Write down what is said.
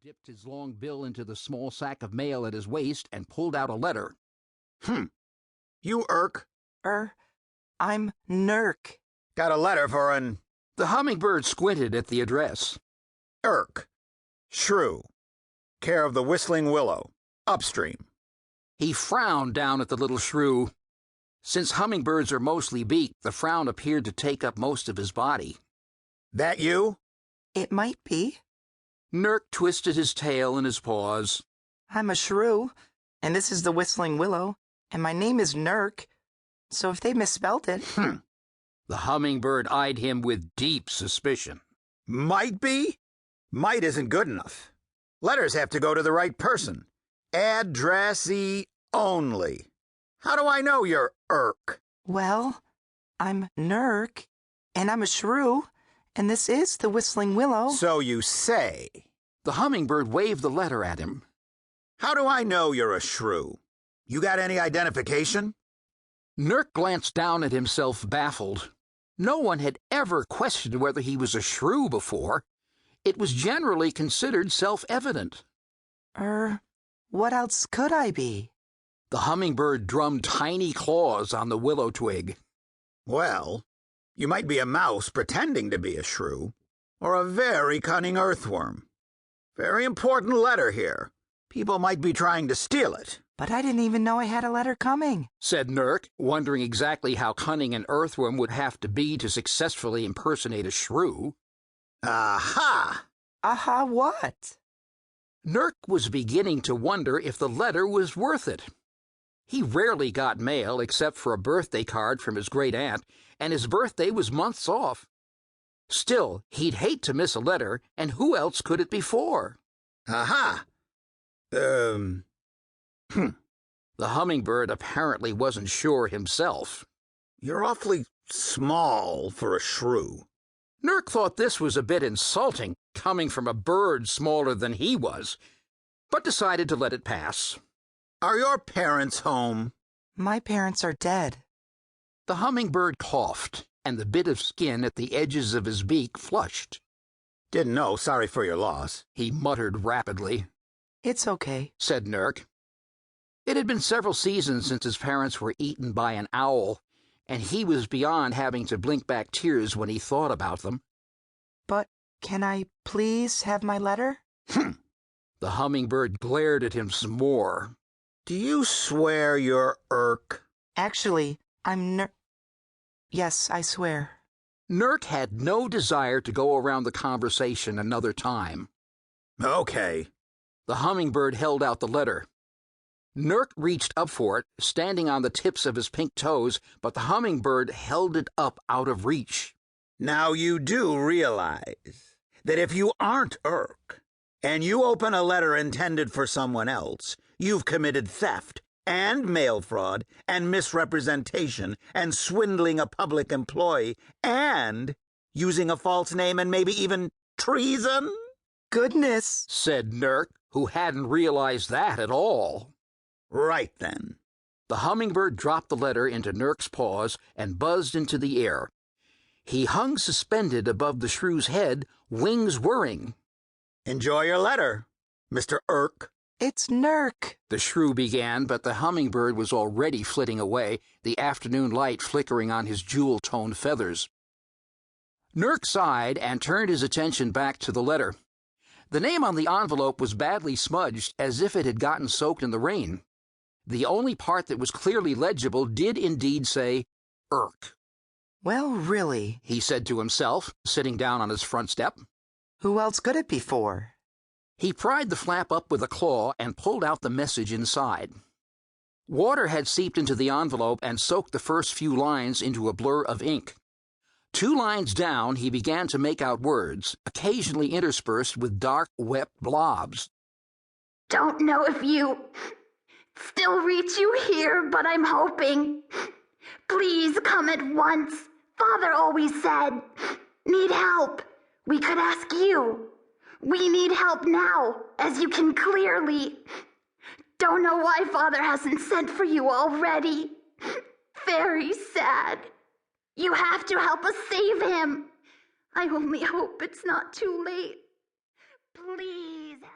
dipped his long bill into the small sack of mail at his waist and pulled out a letter. You Urk? I'm Nurk. Got a letter for an... The hummingbird squinted at the address. Urk. Shrew. Care of the Whistling Willow. Upstream. He frowned down at the little shrew. Since hummingbirds are mostly beaked, the frown appeared to take up most of his body. That you? It might be. Nurk twisted his tail in his paws. I'm a shrew, and this is the Whistling Willow, and my name is Nurk, so if they misspelled it... The hummingbird eyed him with deep suspicion. Might be? Might isn't good enough. Letters have to go to the right person. Addressee only. How do I know you're Urk? Well, I'm Nurk, and I'm a shrew, and this is the Whistling Willow. So you say. The hummingbird waved the letter at him. How do I know you're a shrew? You got any identification? Nurk glanced down at himself, baffled. No one had ever questioned whether he was a shrew before. It was generally considered self-evident. What else could I be? The hummingbird drummed tiny claws on the willow twig. Well, you might be a mouse pretending to be a shrew, or a very cunning earthworm. Very important letter here. People might be trying to steal it. But I didn't even know I had a letter coming, said Nurk, wondering exactly how cunning an earthworm would have to be to successfully impersonate a shrew. Aha! Aha what? Nurk was beginning to wonder if the letter was worth it. He rarely got mail except for a birthday card from his great-aunt, and his birthday was months off. Still, he'd hate to miss a letter, and who else could it be for? Aha! The hummingbird apparently wasn't sure himself. You're awfully small for a shrew. Nurk thought this was a bit insulting, coming from a bird smaller than he was, but decided to let it pass. Are your parents home? My parents are dead. The hummingbird coughed, and the bit of skin at the edges of his beak flushed. Didn't know, sorry for your loss, he muttered rapidly. It's okay, said Nurk. It had been several seasons since his parents were eaten by an owl, and he was beyond having to blink back tears when he thought about them. But can I please have my letter? The hummingbird glared at him some more. Do you swear you're Urk? Actually, I'm Nurk. Yes, I swear. Nurk had no desire to go around the conversation another time. Okay. The hummingbird held out the letter. Nurk reached up for it, standing on the tips of his pink toes, but the hummingbird held it up out of reach. Now you do realize that if you aren't Urk, and you open a letter intended for someone else, you've committed theft and mail fraud and misrepresentation and swindling a public employee and using a false name and maybe even treason? Goodness, said Nurk, who hadn't realized that at all. Right then. The hummingbird dropped the letter into Nurk's paws and buzzed into the air. He hung suspended above the shrew's head, wings whirring. Enjoy your letter, Mr. Urk. It's Nurk, the shrew began, but the hummingbird was already flitting away, the afternoon light flickering on his jewel-toned feathers. Nurk sighed and turned his attention back to the letter. The name on the envelope was badly smudged, as if it had gotten soaked in the rain. The only part that was clearly legible did indeed say, Urk. Well, really, he said to himself, sitting down on his front step. Who else could it be for? He pried the flap up with a claw and pulled out the message inside. Water had seeped into the envelope and soaked the first few lines into a blur of ink. 2 lines down, he began to make out words, occasionally interspersed with dark, wet blobs. Don't know if you still reach you here, but I'm hoping. Please come at once. Father always said, need help. We could ask you. We need help now, as you can clearly. Don't know why Father hasn't sent for you already. Very sad. You have to help us save him. I only hope it's not too late. Please.